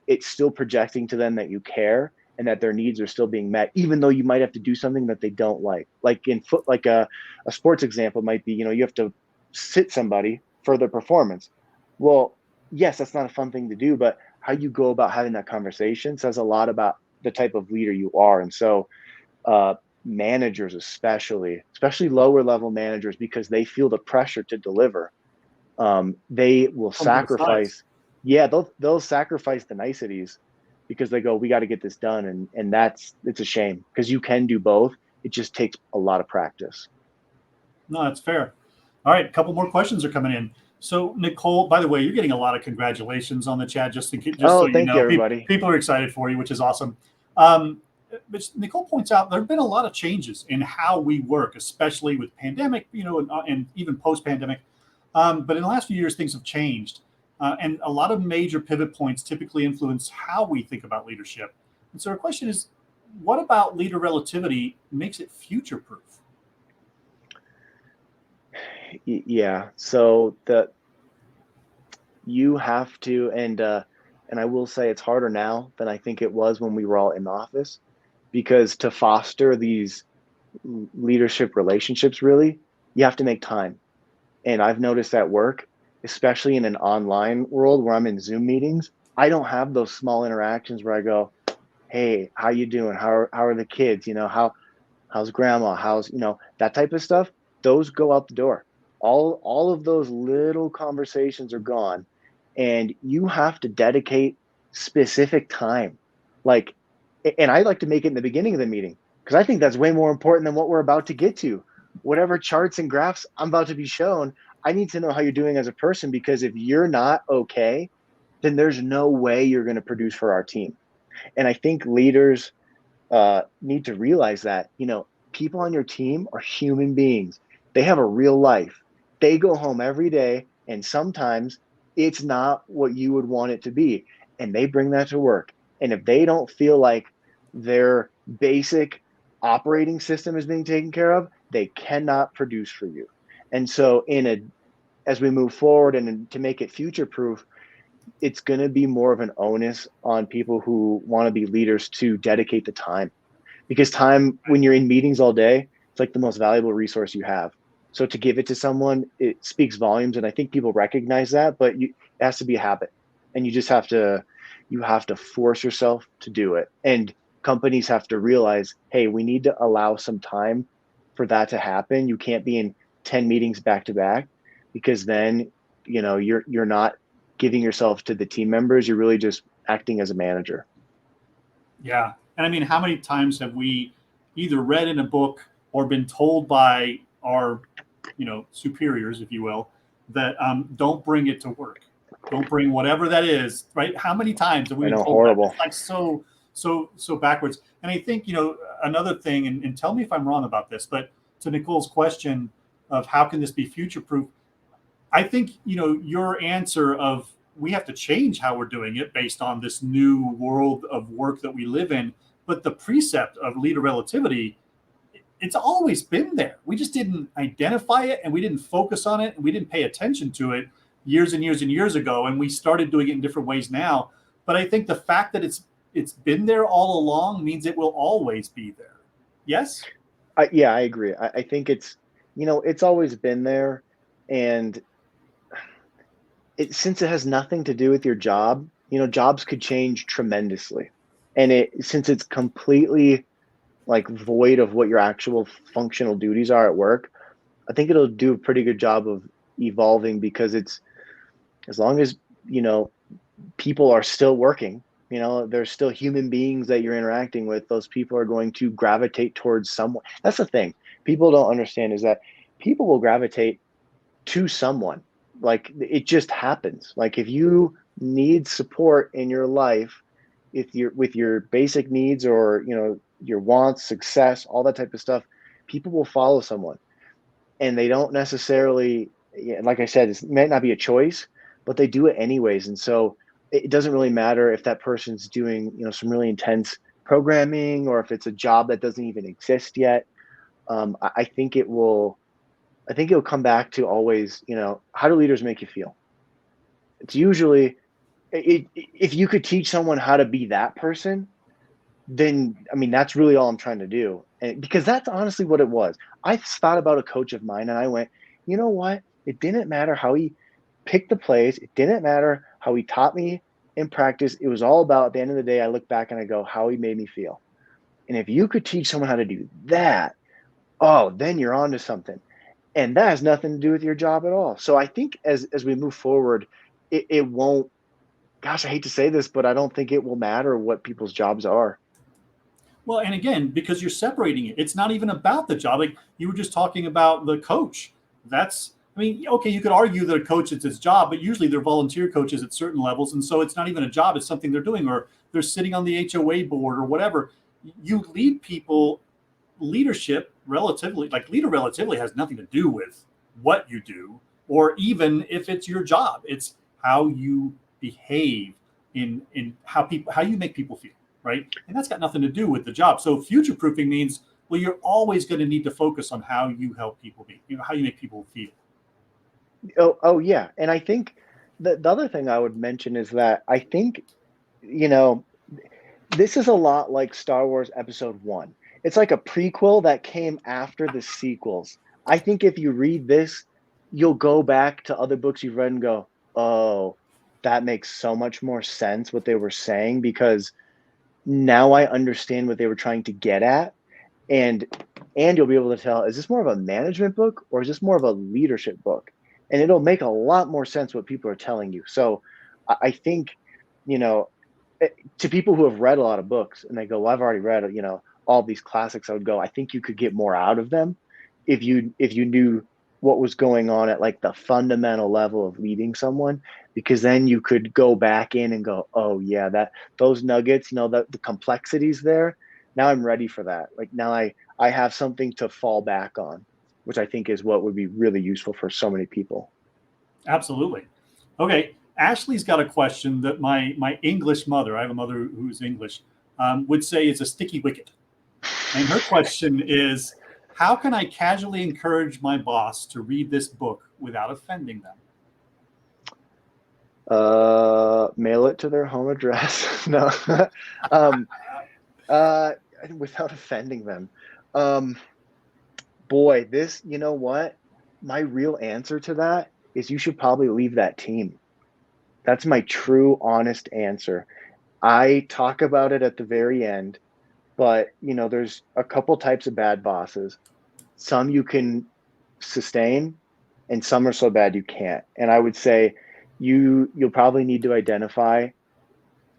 it's still projecting to them that you care and that their needs are still being met, even though you might have to do something that they don't like. Like in foot, like a sports example might be, you have to sit somebody for their performance. Well, yes, that's not a fun thing to do, but how you go about having that conversation says a lot about the type of leader you are. And so, uh, managers, especially lower level managers, because they feel the pressure to deliver, they will From both sides. sacrifice. Yeah, they'll sacrifice the niceties because they go, we got to get this done, and it's a shame because you can do both. It just takes a lot of practice. No, that's fair. All right, a couple more questions are coming in. So Nicole, by the way, you're getting a lot of congratulations on the chat. Just so Oh, you thank you, know, everybody. people are excited for you, which is awesome. Um, but Nicole points out there have been a lot of changes in how we work, especially with pandemic, and even post-pandemic. But in the last few years, things have changed, and a lot of major pivot points typically influence how we think about leadership. And so, our question is, what about leader relativity makes it future-proof? Yeah. So the you have to, and I will say it's harder now than I think it was when we were all in the office, because to foster these leadership relationships, really, you have to make time. And I've noticed at work, especially in an online world where I'm in Zoom meetings, I don't have those small interactions where I go, "Hey, how you doing? How are the kids? How's grandma? How's, that type of stuff?" Those go out the door. All of those little conversations are gone, and you have to dedicate specific time. Like, and I like to make it in the beginning of the meeting because I think that's way more important than what we're about to get to. Whatever charts and graphs I'm about to be shown, I need to know how you're doing as a person, because if you're not okay, then there's no way you're going to produce for our team. And I think leaders need to realize that, people on your team are human beings. They have a real life. They go home every day, and sometimes it's not what you would want it to be. And they bring that to work. And if they don't feel like their basic operating system is being taken care of, they cannot produce for you. And so, as we move forward and to make it future proof, it's going to be more of an onus on people who want to be leaders to dedicate the time, because time, when you're in meetings all day, it's like the most valuable resource you have. So to give it to someone, it speaks volumes, and I think people recognize that. But it has to be a habit, and you have to force yourself to do it. And companies have to realize, hey, we need to allow some time for that to happen. You can't be in 10 meetings back to back, because then you're not giving yourself to the team members. You're really just acting as a manager. Yeah. And I mean, how many times have we either read in a book or been told by our, superiors, if you will, that don't bring it to work. Don't bring whatever that is, right? How many times have we I been know, told that? horrible. It's like so backwards. And I think, another thing, and tell me if I'm wrong about this, but to Nicole's question of how can this be future proof, I think, your answer of we have to change how we're doing it based on this new world of work that we live in. But the precept of leader relativity, it's always been there. We just didn't identify it, and we didn't focus on it, and we didn't pay attention to it years and years and years ago. And we started doing it in different ways now. But I think the fact that it's been there all along means it will always be there. Yes? Yeah, I agree. I think it's always been there, and since it has nothing to do with your job, jobs could change tremendously. And since it's completely like void of what your actual functional duties are at work, I think it'll do a pretty good job of evolving, because it's, as long as, you know, people are still working, there's still human beings that you're interacting with. Those people are going to gravitate towards someone. That's the thing people don't understand, is that people will gravitate to someone. Like, it just happens. Like, if you need support in your life, if you're with your basic needs, or your wants, success, all that type of stuff, people will follow someone. And they don't necessarily, yeah, like I said, it might not be a choice, but they do it anyways. And so it doesn't really matter if that person's doing some really intense programming, or if it's a job that doesn't even exist yet. I think it will. I think it'll come back to always, how do leaders make you feel? It's usually, if you could teach someone how to be that person, then I mean that's really all I'm trying to do. And because that's honestly what it was. I thought about a coach of mine and I went, you know what? It didn't matter how he picked the plays. It didn't matter how he taught me in practice. It was all about, at the end of the day, I look back and I go, how he made me feel. And if you could teach someone how to do that, oh, then you're onto something. And that has nothing to do with your job at all. So I think as we move forward, it won't, gosh, I hate to say this, but I don't think it will matter what people's jobs are. Well, and again, because you're separating it, it's not even about the job. Like you were just talking about the coach. That's, I mean, okay, you could argue that a coach it's his job, but usually they're volunteer coaches at certain levels, and so it's not even a job; it's something they're doing, or they're sitting on the HOA board or whatever. You lead people. Leadership relatively, like leader relatively, has nothing to do with what you do, or even if it's your job. It's how you behave in how you make people feel, right? And that's got nothing to do with the job. So future proofing means, well, you're always going to need to focus on how you help people be, how you make people feel. Oh yeah. And I think the other thing I would mention is that I think, you know, this is a lot like Star Wars Episode 1. It's like a prequel that came after the sequels. I think if you read this, you'll go back to other books you've read and go, oh, that makes so much more sense what they were saying, because now I understand what they were trying to get at. And you'll be able to tell, is this more of a management book or is this more of a leadership book? And it'll make a lot more sense what people are telling you. So I think, you know, to people who have read a lot of books and they go, well, I've already read, all these classics, I would go, I think you could get more out of them if you knew what was going on at like the fundamental level of leading someone, because then you could go back in and go, oh yeah, that those nuggets, the complexities there. Now I'm ready for that. Like now I have something to fall back on, which I think is what would be really useful for so many people. Absolutely. Okay. Ashley's got a question that my English mother, I have a mother who's English, would say is a sticky wicket. And her question is, how can I casually encourage my boss to read this book without offending them? Mail it to their home address. No. um, uh, Without offending them. Um, Boy, this, you know what? My real answer to that is you should probably leave that team. That's my true, honest answer. I talk about it at the very end, but there's a couple types of bad bosses. Some you can sustain, and some are so bad you can't. And I would say you'll probably need to identify,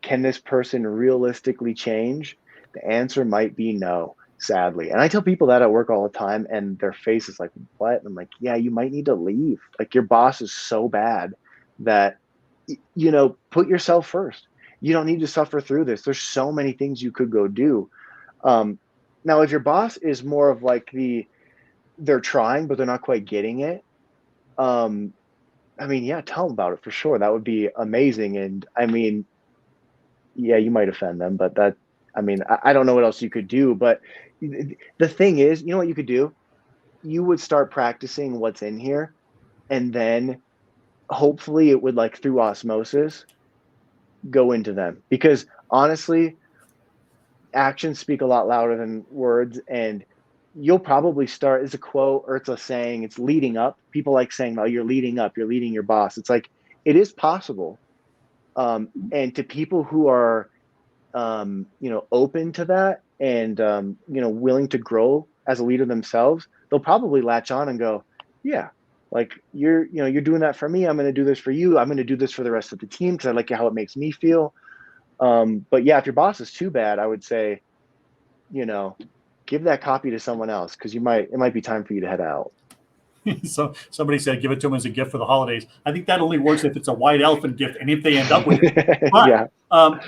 can this person realistically change? The answer might be no, sadly. And I tell people that at work all the time, and their face is like, what? And I'm like, yeah, you might need to leave. Like, your boss is so bad that, put yourself first. You don't need to suffer through this. There's so many things you could go do. Um, Now, if your boss is more of like they're trying, but they're not quite getting it, um, I mean, yeah, tell them about it for sure. That would be amazing. And I mean, yeah, you might offend them, but I mean, I don't know what else you could do. But the thing is, you know what you could do? You would start practicing what's in here, and then hopefully it would, like through osmosis, go into them. Because honestly, actions speak a lot louder than words. And you'll probably start, it's a quote or it's a saying, it's leading up. People like saying, oh, you're leading up, you're leading your boss. It's like, it is possible. And to people who are, open to that and, willing to grow as a leader themselves, they'll probably latch on and go, yeah, like you're doing that for me. I'm going to do this for you. I'm going to do this for the rest of the team because I like how it makes me feel. But yeah, if your boss is too bad, I would say, you know, give that copy to someone else because it might be time for you to head out. So somebody said give it to them as a gift for the holidays. I think that only works if it's a white elephant gift and if they end up with it. But Yeah.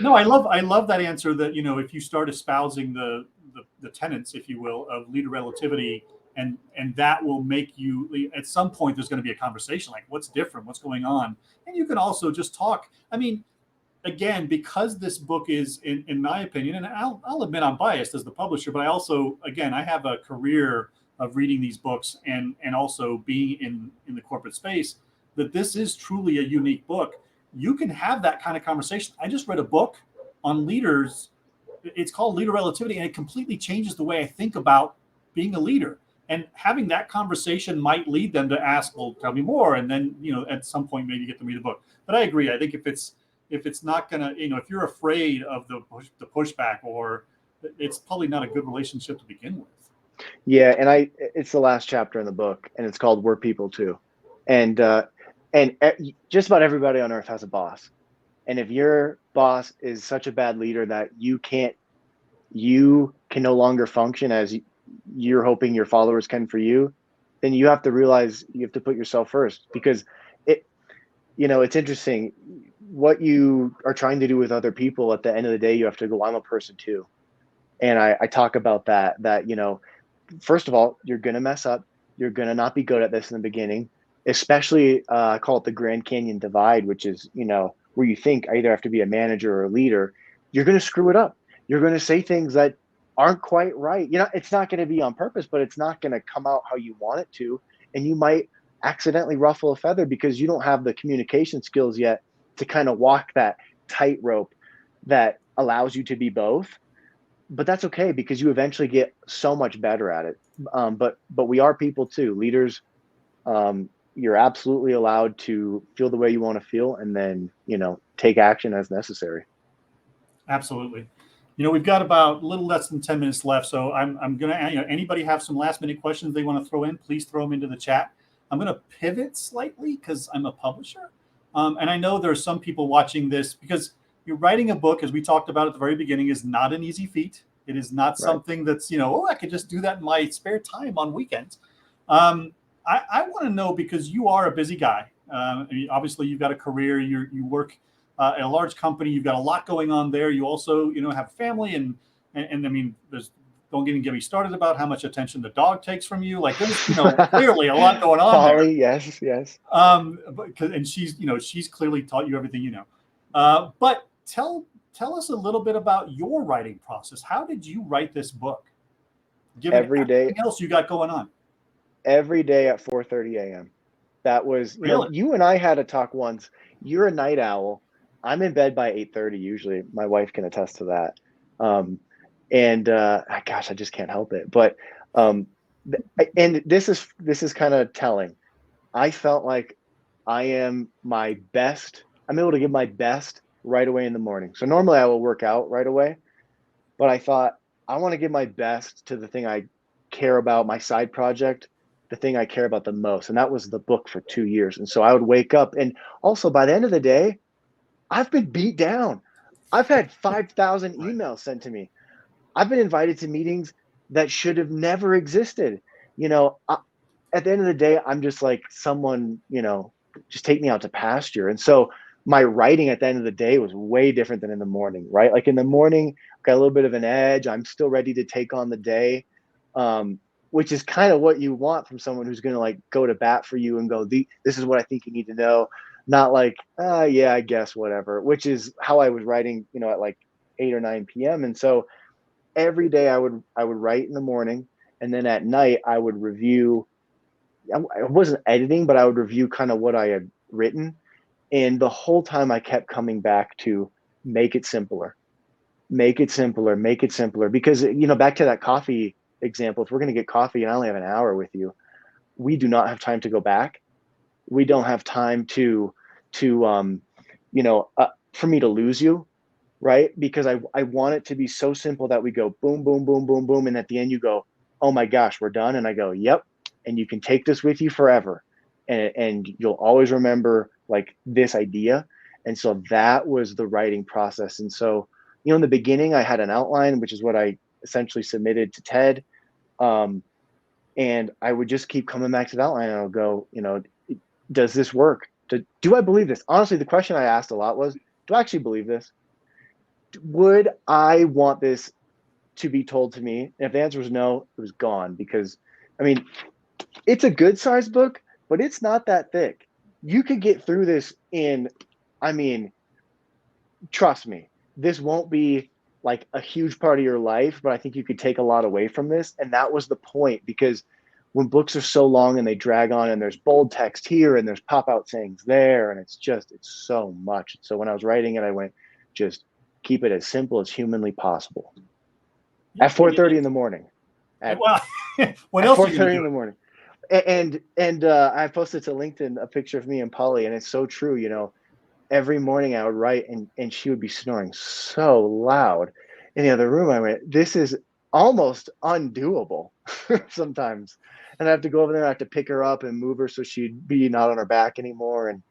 no, I love that answer. That if you start espousing the tenets, if you will, of leader relativity, and that will make you at some point there's going to be a conversation like what's different, what's going on, and you can also just talk. I mean, again, because this book is, in my opinion, and I'll admit I'm biased as the publisher, but I also, again, I have a career of reading these books and also being in the corporate space, that this is truly a unique book. You can have that kind of conversation. I just read a book on leaders. It's called Leader Relativity, and it completely changes the way I think about being a leader. And having that conversation might lead them to ask, well, tell me more. And then, at some point, maybe get them to read the book. But I agree. I think if it's not going to, if you're afraid of the pushback, or it's probably not a good relationship to begin with. Yeah, and it's the last chapter in the book, and it's called "We're People Too," and just about everybody on earth has a boss, and if your boss is such a bad leader that you can no longer function as you're hoping your followers can for you, then you have to realize you have to put yourself first because it's interesting what you are trying to do with other people. At the end of the day, you have to go, I'm a person too, and I talk about that first of all, you're going to mess up. You're going to not be good at this in the beginning, especially I call it the Grand Canyon divide, which is, where you think I either have to be a manager or a leader. You're going to screw it up. You're going to say things that aren't quite right. It's not going to be on purpose, but it's not going to come out how you want it to. And you might accidentally ruffle a feather because you don't have the communication skills yet to kind of walk that tightrope that allows you to be both. But that's okay because you eventually get so much better at it. But we are people too, leaders. You're absolutely allowed to feel the way you want to feel, and then take action as necessary. Absolutely. We've got about a little less than 10 minutes left, so I'm gonna, anybody have some last minute questions they want to throw in, please throw them into the chat. I'm gonna pivot slightly because I'm a publisher, and I know there are some people watching this because you're writing a book, as we talked about at the very beginning, is not an easy feat. It is not something that's, I could just do that in my spare time on weekends. I want to know, because you are a busy guy. Obviously, you've got a career. You work at a large company. You've got a lot going on there. You also, have a family, and I mean, don't even get me started about how much attention the dog takes from you. Like there's, clearly a lot going on Holly, there. yes. And she's clearly taught you everything you know. But tell us a little bit about your writing process. How did you write this book, given everything else you got going on? Every day at 4:30 a.m. That was, really? You and I had a talk once. You're a night owl. I'm in bed by 8:30 usually. My wife can attest to that. Gosh, I just can't help it. But and this is kind of telling. I felt like I am my best. I'm able to give my best right away in the morning. So normally I will work out right away, but I thought I want to give my best to the thing I care about, my side project, the thing I care about the most. And that was the book for 2 years. And so I would wake up, and also by the end of the day, I've been beat down. I've had 5,000 emails sent to me. I've been invited to meetings that should have never existed. At the end of the day, I'm just like someone, just take me out to pasture. And so my writing at the end of the day was way different than in the morning, right? Like in the morning, I've got a little bit of an edge. I'm still ready to take on the day, which is kind of what you want from someone who's going to like go to bat for you and go, this is what I think you need to know. Not like, yeah, I guess whatever, which is how I was writing, at like 8 or 9 p.m. And so every day I would write in the morning, and then at night I would review. I wasn't editing, but I would review kind of what I had written. And the whole time I kept coming back to make it simpler, make it simpler, make it simpler. Because, back to that coffee example, if we're going to get coffee and I only have an hour with you, we do not have time to go back. We don't have time to for me to lose you, right? Because I want it to be so simple that we go boom, boom, boom, boom, boom. And at the end you go, oh my gosh, we're done. And I go, yep. And you can take this with you forever. And you'll always remember like this idea. And so that was the writing process. And so, in the beginning I had an outline, which is what I essentially submitted to Ted. And I would just keep coming back to that outline and I'll go, does this work? Do I believe this? Honestly, the question I asked a lot was, do I actually believe this? Would I want this to be told to me? And if the answer was no, it was gone. Because it's a good sized book, but it's not that thick. You could get through this in, trust me, this won't be like a huge part of your life, but I think you could take a lot away from this. And that was the point, because when books are so long and they drag on and there's bold text here and there's pop out sayings there, and it's so much. So when I was writing it, I went, just keep it as simple as humanly possible. Yeah, at 4:30 in the morning. What else 4:30 in the morning. And I posted to LinkedIn a picture of me and Polly, and it's so true. Every morning I would write, and she would be snoring so loud in the other room. I went, this is almost undoable sometimes. And I have to go over there, I have to pick her up and move her so she'd be not on her back anymore. And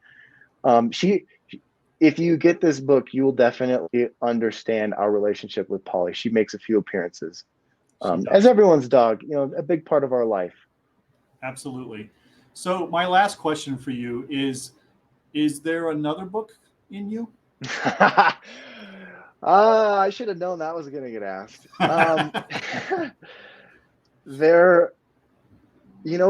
if you get this book, you will definitely understand our relationship with Polly. She makes a few appearances. As everyone's dog, a big part of our life. Absolutely. So my last question for you is there another book in you? I should have known that was going to get asked.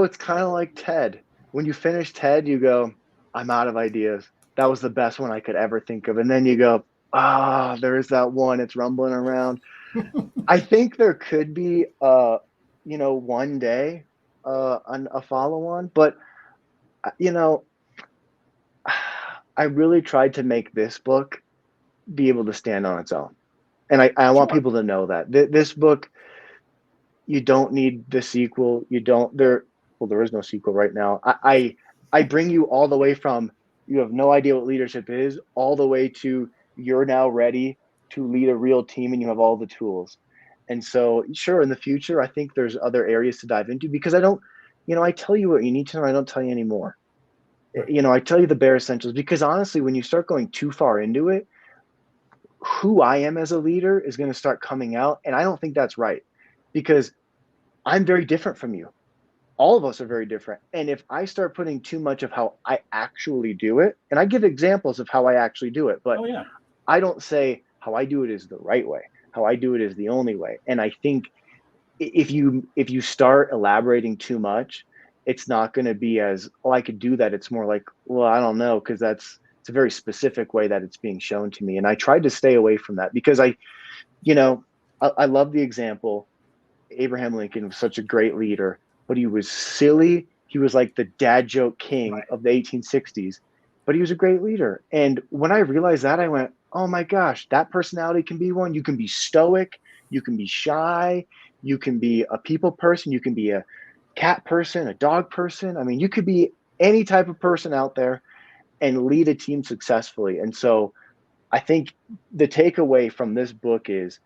It's kind of like Ted. When you finish Ted, you go, I'm out of ideas. That was the best one I could ever think of. And then you go, there is that one. It's rumbling around. I think there could be, one day a follow-on, but, I really tried to make this book be able to stand on its own. And I want people to know that this book, you don't need the sequel. There is no sequel right now. I bring you all the way from, you have no idea what leadership is, all the way to you're now ready to lead a real team and you have all the tools. And so, sure, in the future, I think there's other areas to dive into, because I don't, I tell you what you need to know. I don't tell you anymore. I tell you the bare essentials, because honestly, when you start going too far into it, who I am as a leader is going to start coming out. And I don't think that's right, because I'm very different from you. All of us are very different. And if I start putting too much of how I actually do it, and I give examples of how I actually do it, but I don't say how I do it is the right way. How I do it is the only way. And I think if you start elaborating too much, it's not going to be as, I could do that. It's more like, well, I don't know, because it's a very specific way that it's being shown to me. And I tried to stay away from that, because I love the example. Abraham Lincoln was such a great leader, but he was silly. He was like the dad joke king of the 1860s, but he was a great leader. And when I realized that, I went, oh my gosh, that personality can be one. You can be stoic, you can be shy, you can be a people person, you can be a cat person, a dog person. You could be any type of person out there and lead a team successfully. And so I think the takeaway from this book is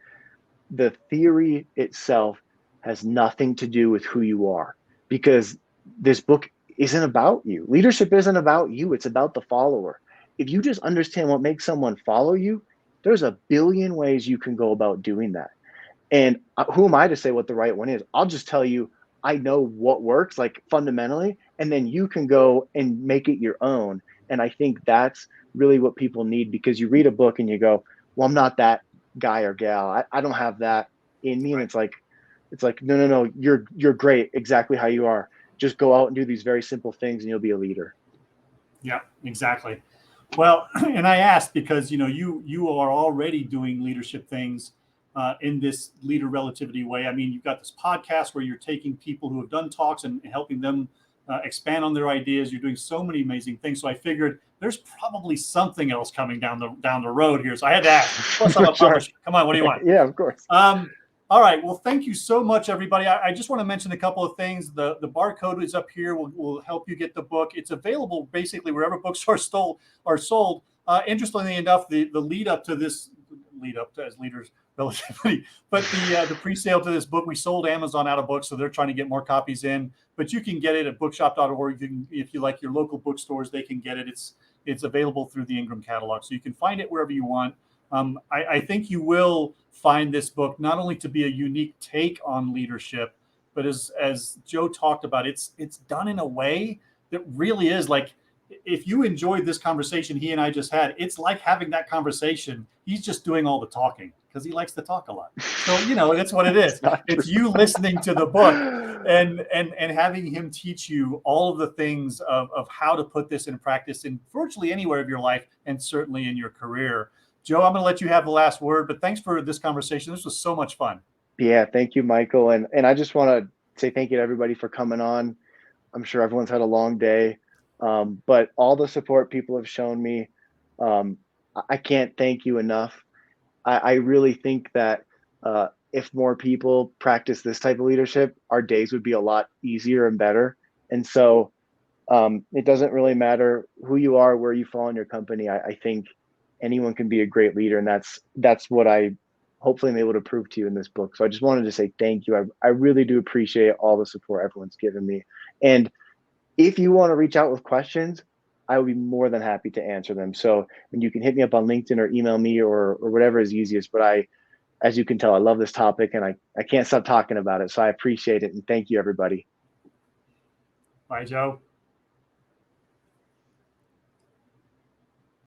the theory itself has nothing to do with who you are, because this book isn't about you. Leadership isn't about you. It's about the follower. If you just understand what makes someone follow you, there's a billion ways you can go about doing that. And who am I to say what the right one is? I'll just tell you, I know what works, like fundamentally, and then you can go and make it your own. And I think that's really what people need, because you read a book and you go, well, I'm not that guy or gal. I don't have that in me. And it's like, no, you're great exactly how you are. Just go out and do these very simple things and you'll be a leader. Yeah, exactly. Well, and I asked because, you are already doing leadership things in this leader relativity way. You've got this podcast where you're taking people who have done talks and helping them expand on their ideas. You're doing so many amazing things. So I figured there's probably something else coming down the road here. So I had to ask. Plus, I'm a publisher. Come on, what do you want? Yeah, of course. All right. Well, thank you so much, everybody. I just want to mention a couple of things. The barcode is up here. We'll help you get the book. It's available basically wherever books are sold. Interestingly enough, the lead up to this, lead up to as leaders relativity, but the pre-sale to this book, we sold Amazon out of books, so they're trying to get more copies in. But you can get it at bookshop.org. You can, if you like your local bookstores, they can get it. It's available through the Ingram catalog, so you can find it wherever you want. I think you will find this book not only to be a unique take on leadership, but as Joe talked about, it's done in a way that really is like, if you enjoyed this conversation he and I just had, it's like having that conversation. He's just doing all the talking because he likes to talk a lot. So, you know, that's what it is. It's you listening to the book and having him teach you all of the things of how to put this in practice in virtually anywhere of your life, and certainly in your career. Joe, I'm going to let you have the last word, but thanks for this conversation. This was so much fun. Yeah, thank you, Michael. And I just want to say thank you to everybody for coming on. I'm sure everyone's had a long day, but all the support people have shown me, I can't thank you enough. I really think that if more people practice this type of leadership, our days would be a lot easier and better. And so it doesn't really matter who you are, where you fall in your company. I think anyone can be a great leader, and that's what I hopefully am able to prove to you in this book. So I just wanted to say thank you. I really do appreciate all the support everyone's given me. And if you want to reach out with questions, I will be more than happy to answer them. So, and you can hit me up on LinkedIn or email me or whatever is easiest. But as you can tell, I love this topic and I can't stop talking about it. So I appreciate it. And thank you, everybody. Bye, Joe.